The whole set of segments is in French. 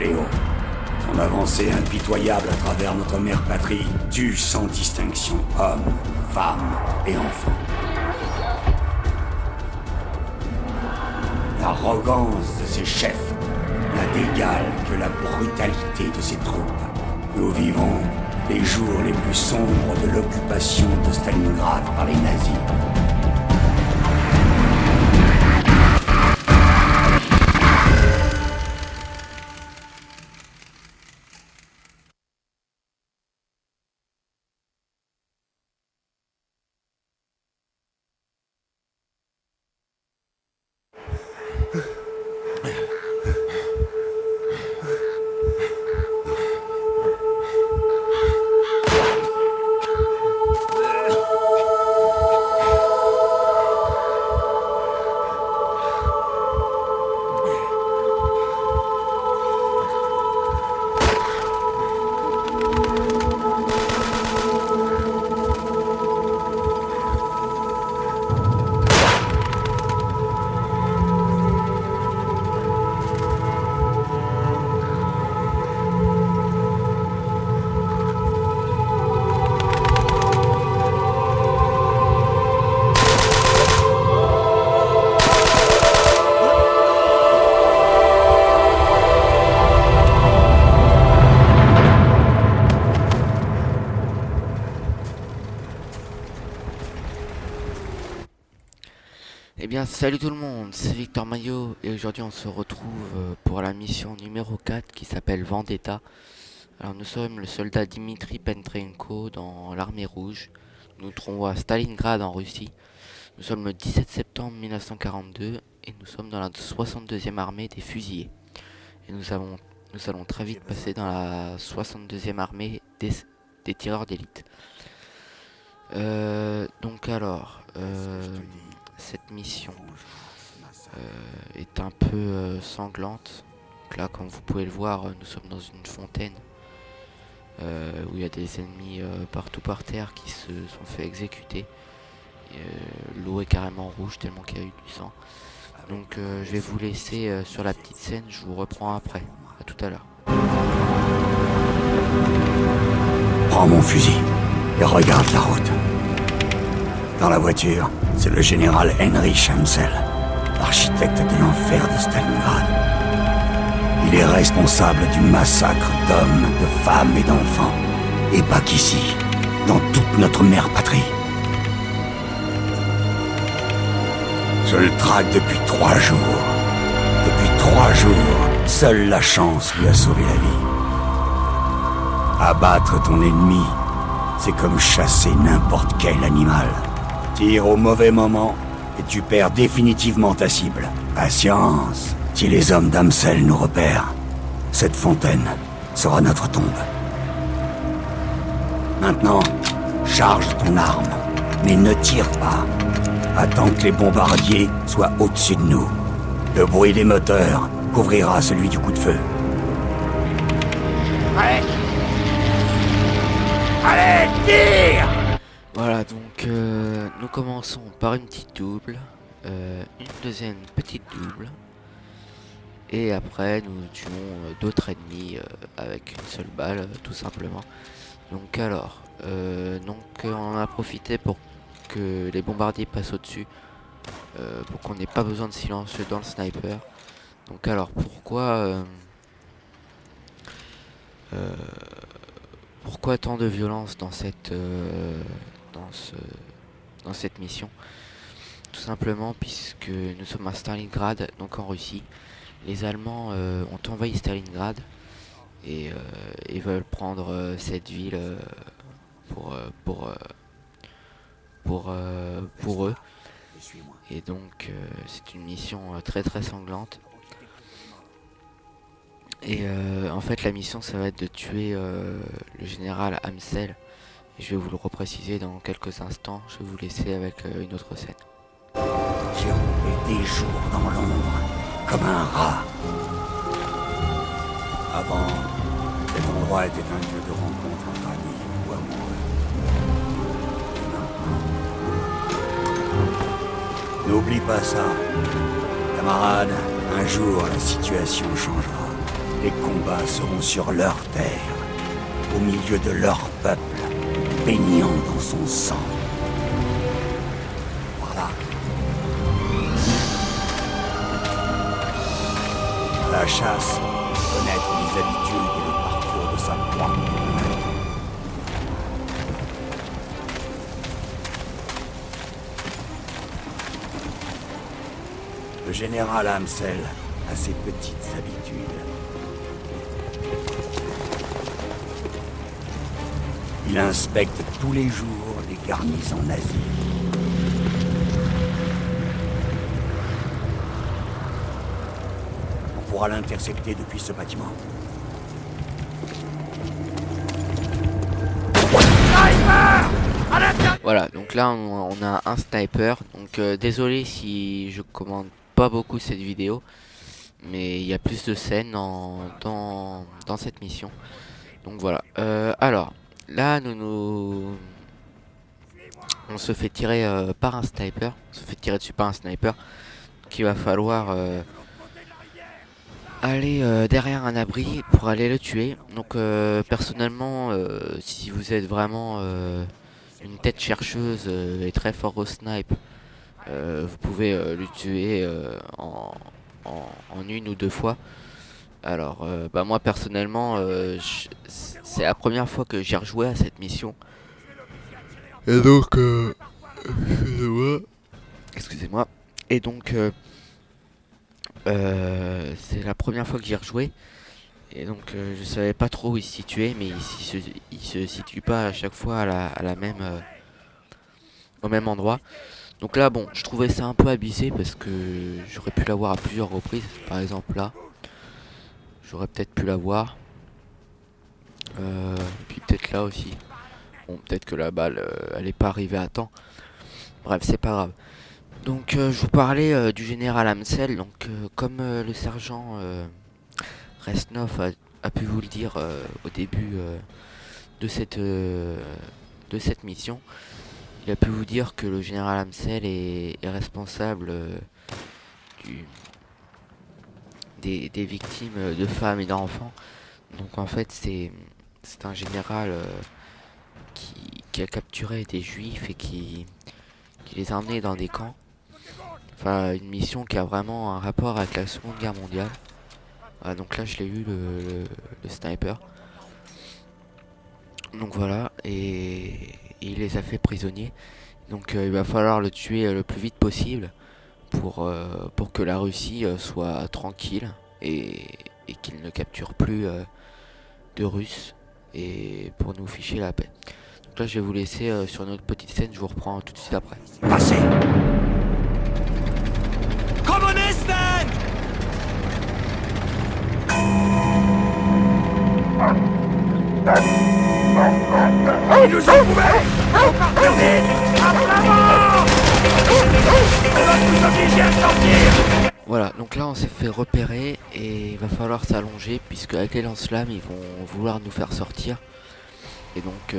fléau. Son avancée impitoyable à travers notre mère patrie tue sans distinction hommes, femmes et enfants. L'arrogance de ses chefs n'a d'égal que la brutalité de ses troupes. Nous vivons les jours les plus sombres de l'occupation de Stalingrad par les nazis. Eh bien salut tout le monde, c'est Victor Maillot et aujourd'hui on se retrouve pour la mission numéro 4 qui s'appelle Vendetta. Alors nous sommes le soldat Dimitri Petrenko dans l'armée rouge. Nous nous trouvons à Stalingrad en Russie. Nous sommes le 17 septembre 1942 et nous sommes dans la 62e armée des fusillés. Et nous allons très vite passer dans la 62e armée des tireurs d'élite. Cette mission est un peu sanglante. Donc là, comme vous pouvez le voir, nous sommes dans une fontaine où il y a des ennemis partout par terre qui se sont fait exécuter. L'eau est carrément rouge tellement qu'il y a eu du sang. Donc je vais vous laisser sur la petite scène, je vous reprends après. À tout à l'heure. Prends mon fusil et regarde la route. Dans la voiture, c'est le général Heinrich Amsel, architecte de l'enfer de Stalingrad. Il est responsable du massacre d'hommes, de femmes et d'enfants. Et pas qu'ici, dans toute notre mère patrie. Je le traque depuis 3 jours. Depuis 3 jours, seule la chance lui a sauvé la vie. Abattre ton ennemi, c'est comme chasser n'importe quel animal. Tire au mauvais moment et tu perds définitivement ta cible. Patience, si les hommes d'Amsel nous repèrent, cette fontaine sera notre tombe. Maintenant, charge ton arme, mais ne tire pas. Attends que les bombardiers soient au-dessus de nous. Le bruit des moteurs couvrira celui du coup de feu. Ouais. Allez, tire! Voilà, donc nous commençons par une petite double, une deuxième petite double, et après nous tuons d'autres ennemis avec une seule balle, tout simplement. Donc alors, on en a profité pour que les bombardiers passent au-dessus, pour qu'on n'ait pas besoin de silencieux dans le sniper. Donc alors, pourquoi tant de violence dans cette mission? Tout simplement puisque nous sommes à Stalingrad, donc en Russie. Les Allemands ont envahi Stalingrad et ils veulent prendre cette ville pour eux. Et donc c'est une mission très très sanglante. Et en fait la mission ça va être de tuer le général Amsel. Et je vais vous le repréciser dans quelques instants. Je vais vous laisser avec une autre scène. J'ai roulé des jours dans l'ombre, comme un rat. Avant, cet endroit était un lieu de rencontre entre amis ou amoureux. Et maintenant... N'oublie pas ça. Camarade, un jour la situation changera. Les combats seront sur leur terre, au milieu de leur peuple, baignant dans son sang. Voilà. La chasse, connaître les habitudes et le parcours de sa proie. Le général Amsel a ses petites habitudes. Il inspecte tous les jours les garnisons nazies. On pourra l'intercepter depuis ce bâtiment. Voilà, donc là on a un sniper. Donc désolé si je commande pas beaucoup cette vidéo, mais il y a plus de scènes dans cette mission. Donc voilà. Alors là on se fait tirer par un sniper. On se fait tirer dessus par un sniper. Donc il va falloir aller derrière un abri pour aller le tuer. Donc personnellement, si vous êtes vraiment une tête chercheuse et très fort au snipe, vous pouvez le tuer en une ou deux fois. Alors bah moi personnellement c'est la première fois que j'ai rejoué à cette mission. Et donc excusez-moi. Et donc c'est la première fois que j'y ai rejoué. Et donc je savais pas trop où il se situait, mais il se situe pas à chaque fois à la même au même endroit. Donc là bon, je trouvais ça un peu abusé parce que j'aurais pu l'avoir à plusieurs reprises. Par exemple là, j'aurais peut-être pu l'avoir. Puis peut-être là aussi. Bon, peut-être que la balle elle est pas arrivée à temps. Bref, c'est pas grave. Donc je vous parlais du général Amsel. Donc comme le sergent Resnov a pu vous le dire au début de cette mission, il a pu vous dire que le général Amsel est responsable des victimes de femmes et d'enfants. Donc en fait c'est un général qui a capturé des juifs et qui les a emmenés dans des camps. Enfin une mission qui a vraiment un rapport avec la Seconde Guerre mondiale. Voilà, donc là je l'ai eu le sniper. Donc voilà, et il les a fait prisonniers. Donc il va falloir le tuer le plus vite possible pour que la Russie soit tranquille et qu'il ne capture plus de Russes et pour nous ficher la paix. Donc là je vais vous laisser sur une autre petite scène, je vous reprends tout de suite après. Passez! Kommunisten! Ils nous ont trouvés! On part plus vite! À l'avant! On va nous obliger à sortir! Voilà, donc là on s'est fait repérer et il va falloir s'allonger puisque avec les lance-flammes ils vont vouloir nous faire sortir. Et donc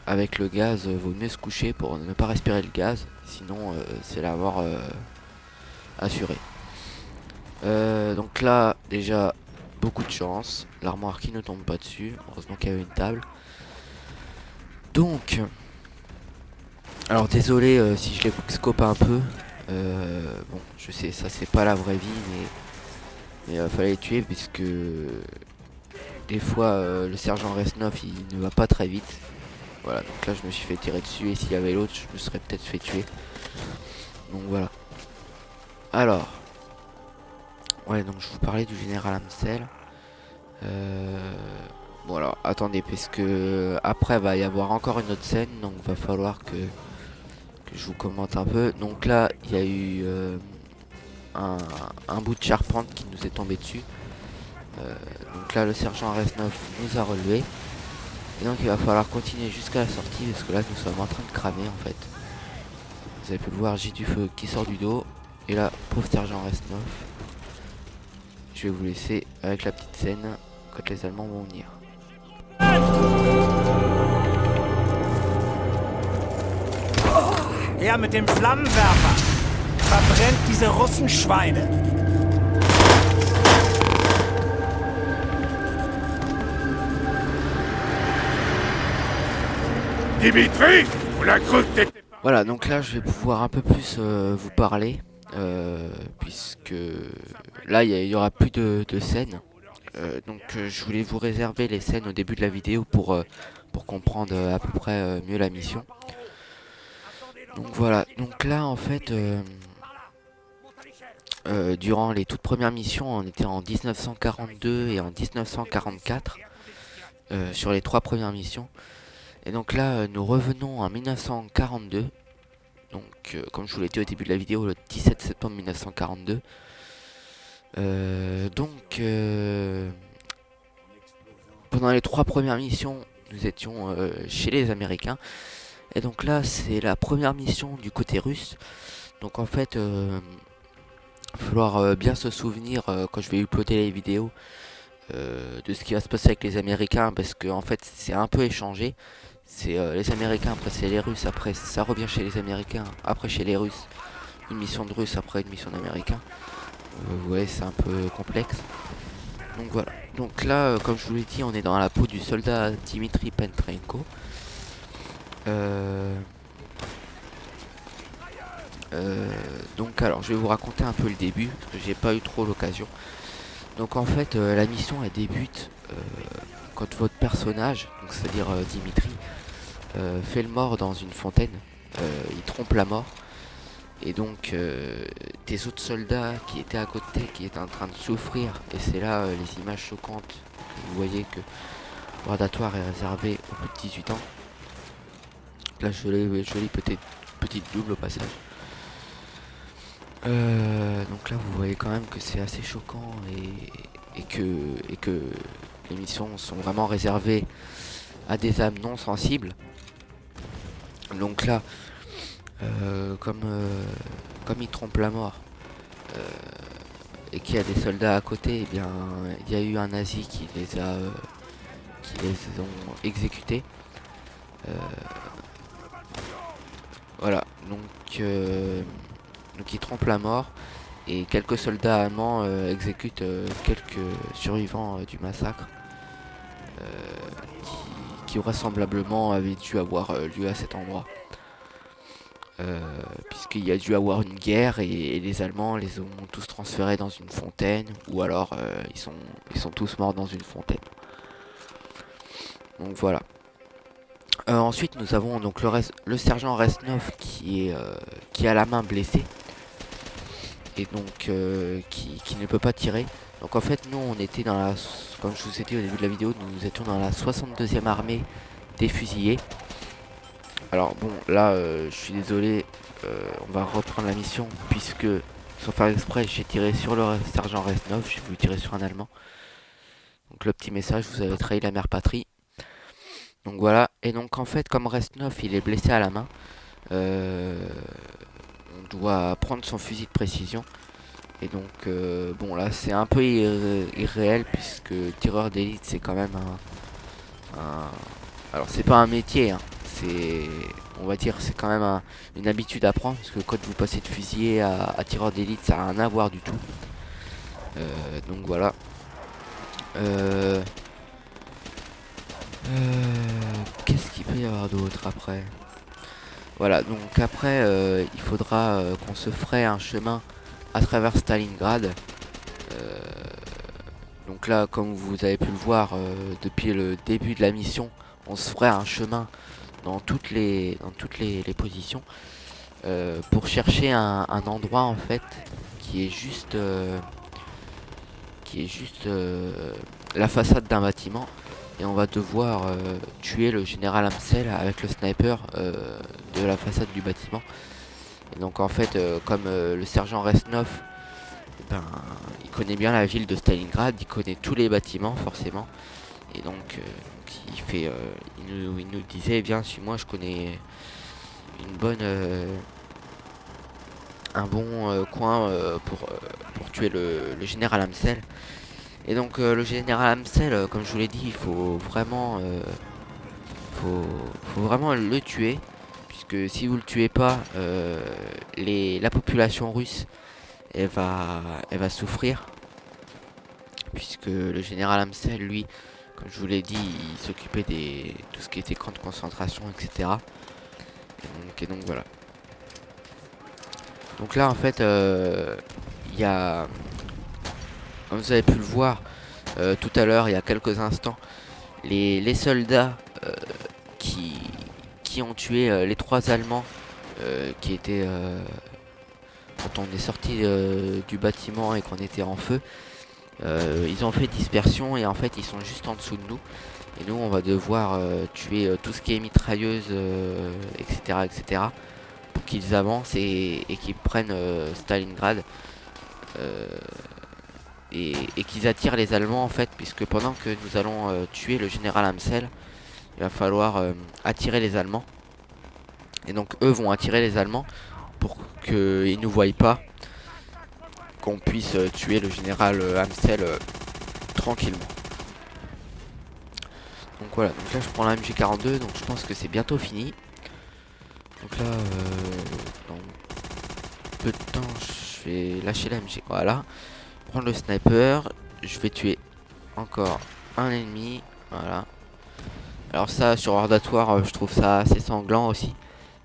avec le gaz, vaut mieux se coucher pour ne pas respirer le gaz, sinon c'est la mort assurée. Donc là déjà beaucoup de chance, l'armoire qui ne tombe pas dessus, heureusement qu'il y avait une table. Donc alors désolé si je les scope un peu. Bon, je sais, ça c'est pas la vraie vie, mais fallait les tuer puisque des fois le sergent Resnov il ne va pas très vite. Voilà, donc là je me suis fait tirer dessus et s'il y avait l'autre, je me serais peut-être fait tuer. Donc voilà. Alors, ouais, donc je vous parlais du général Amsel. Bon alors, attendez, parce que après va y avoir encore une autre scène, donc va falloir que je vous commente un peu. Donc là il y a eu un bout de charpente qui nous est tombé dessus. Donc là le sergent Resnov nous a relevé. Et donc il va falloir continuer jusqu'à la sortie parce que là nous sommes en train de cramer en fait. Vous avez pu le voir, j'ai du feu qui sort du dos. Et là, pauvre sergent Resnov. Je vais vous laisser avec la petite scène quand les Allemands vont venir. Her mit dem Flammenwerfer! Verbrennt diese Russenschweine! Dimitri, on a cru que t'étais... Voilà, donc là je vais pouvoir un peu plus vous parler, puisque là il y aura plus de scènes. Donc je voulais vous réserver les scènes au début de la vidéo pour comprendre à peu près mieux la mission. Donc voilà, donc là en fait, durant les toutes premières missions, on était en 1942 et en 1944, sur les 3 premières missions. Et donc là, nous revenons en 1942. Donc, comme je vous l'ai dit au début de la vidéo, le 17 septembre 1942. Pendant les 3 premières missions, nous étions chez les Américains. Et donc là, c'est la première mission du côté russe. Donc en fait, il va falloir bien se souvenir quand je vais uploader les vidéos de ce qui va se passer avec les Américains, parce que en fait, c'est un peu échangé. C'est les Américains, après c'est les Russes, après ça revient chez les Américains, après chez les Russes, une mission de Russes, après une mission d'Américains. Vous voyez, c'est un peu complexe. Donc voilà. Donc là, comme je vous l'ai dit, on est dans la peau du soldat Dimitri Petrenko. Donc alors, je vais vous raconter un peu le début, parce que j'ai pas eu trop l'occasion. Donc en fait, la mission elle débute quand votre personnage, c'est-à-dire Dimitri, fait le mort dans une fontaine. Il trompe la mort. Et donc des autres soldats qui étaient à côté, qui étaient en train de souffrir. Et c'est là les images choquantes. Vous voyez que le guardatoire est réservé aux plus de 18 ans. Là jolie petite double au passage. Donc là vous voyez quand même que c'est assez choquant et que les missions sont vraiment réservées à des âmes non sensibles. Donc là, comme il trompe la mort et qu'il y a des soldats à côté, eh bien il y a eu un nazi qui les ont exécutés. Voilà, donc il trompe la mort et quelques soldats allemands exécutent quelques survivants du massacre qui vraisemblablement avaient dû avoir lieu à cet endroit. Puisqu'il y a dû avoir une guerre et les Allemands les ont tous transférés dans une fontaine, ou alors ils sont tous morts dans une fontaine. Donc voilà. Ensuite nous avons donc le sergent Resnov qui est à la main blessé et donc qui ne peut pas tirer. Donc en fait nous on était dans la, comme je vous ai dit au début de la vidéo, nous étions dans la 62e armée des fusillés. Alors bon là je suis désolé, on va reprendre la mission puisque sans faire exprès j'ai tiré sur le sergent Resnov, j'ai voulu tirer sur un Allemand. Donc le petit message, vous avez trahi la mère patrie. Donc voilà, et donc en fait comme Resnov il est blessé à la main, on doit prendre son fusil de précision. Et donc bon là c'est un peu irréel puisque tireur d'élite c'est quand même alors c'est pas un métier hein. C'est, on va dire, c'est quand même une habitude à prendre, parce que quand vous passez de fusilier à tireur d'élite, ça n'a rien à voir du tout. Donc voilà. Qu'est-ce qu'il peut y avoir d'autre après? Voilà, donc après, il faudra qu'on se fraye un chemin à travers Stalingrad. Donc là, comme vous avez pu le voir depuis le début de la mission, on se ferait un chemin dans toutes les positions pour chercher un endroit en fait qui est juste la façade d'un bâtiment, et on va devoir tuer le général Amsel avec le sniper de la façade du bâtiment. Et donc en fait comme le sergent Resnov, ben, il connaît bien la ville de Stalingrad, il connaît tous les bâtiments forcément, et donc il nous disait, viens suis-moi, je connais un bon coin pour tuer le général Amsel. Et donc le général Amsel, comme je vous l'ai dit, il faut vraiment le tuer, puisque si vous le tuez pas, la population russe elle va souffrir, puisque le général Amsel lui Comme je vous l'ai dit, il s'occupait des tout ce qui était camp de concentration, etc. Et donc voilà. Donc là en fait il y a, comme vous avez pu le voir tout à l'heure, il y a quelques instants, les soldats qui ont tué les 3 Allemands qui étaient quand on est sorti du bâtiment et qu'on était en feu. Ils ont fait dispersion et en fait ils sont juste en dessous de nous. Et nous on va devoir tuer tout ce qui est mitrailleuse, etc. Pour qu'ils avancent et qu'ils prennent Stalingrad. Et qu'ils attirent les Allemands en fait, puisque pendant que nous allons tuer le général Amsel, il va falloir attirer les Allemands. Et donc eux vont attirer les Allemands pour qu'ils ne voient pas qu'on puisse tuer le général Amsel tranquillement. Donc voilà, donc là je prends la MG42, donc je pense que c'est bientôt fini. Donc là, dans peu de temps, je vais lâcher la MG, voilà. Prendre le sniper, je vais tuer encore un ennemi, voilà. Alors ça, sur Hordatoire, je trouve ça assez sanglant aussi.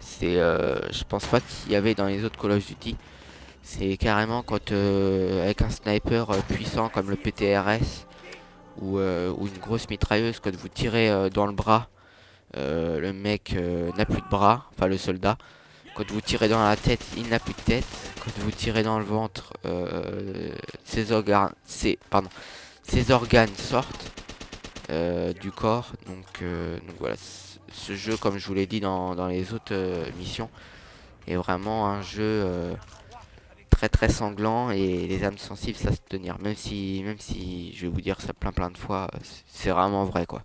C'est, je pense pas qu'il y avait dans les autres Call of Duty. C'est carrément quand avec un sniper puissant comme le PTRS ou une grosse mitrailleuse, quand vous tirez dans le bras, le mec n'a plus de bras, enfin le soldat. Quand vous tirez dans la tête, il n'a plus de tête. Quand vous tirez dans le ventre, ses organes sortent du corps. Donc voilà, ce jeu, comme je vous l'ai dit dans les autres missions, est vraiment un jeu très sanglant et les âmes sensibles ça se tenir. Même si je vais vous dire ça plein de fois, c'est vraiment vrai quoi.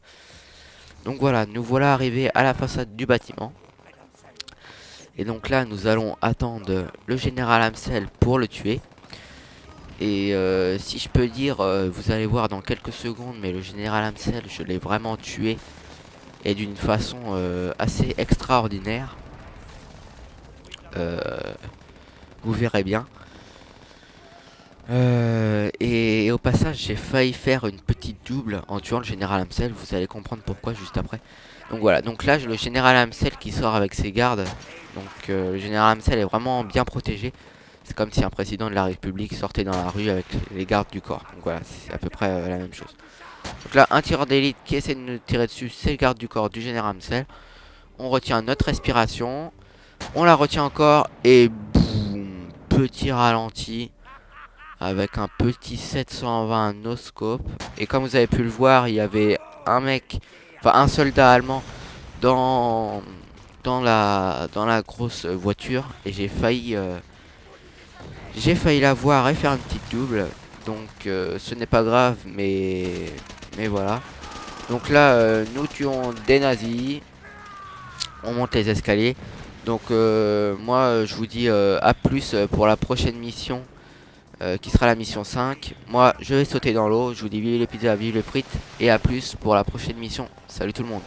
Donc voilà, nous voilà arrivés à la façade du bâtiment. Et donc là nous allons attendre le général Amsel pour le tuer. Et si je peux dire, vous allez voir dans quelques secondes, mais le général Amsel je l'ai vraiment tué. Et d'une façon assez extraordinaire. Vous verrez bien. Et au passage j'ai failli faire une petite double en tuant le général Amsel. Vous allez comprendre pourquoi juste après. Donc voilà, donc là le général Amsel qui sort avec ses gardes. Donc le général Amsel est vraiment bien protégé. C'est comme si un président de la République sortait dans la rue avec les gardes du corps. Donc voilà, c'est à peu près la même chose. Donc là un tireur d'élite qui essaie de nous tirer dessus, c'est le garde du corps du général Amsel. On retient notre respiration. On la retient encore et boum, petit ralenti. Avec un petit 720 no scope. Et comme vous avez pu le voir, il y avait un mec, enfin un soldat allemand dans la grosse voiture. Et j'ai failli l'avoir et faire une petite double. Donc ce n'est pas grave, mais voilà. Donc là nous tuons des nazis. On monte les escaliers. Donc moi je vous dis à plus pour la prochaine mission. Qui sera la mission 5. Moi je vais sauter dans l'eau. Je vous dis vive les pizzas, vive les frites. Et à plus pour la prochaine mission. Salut tout le monde.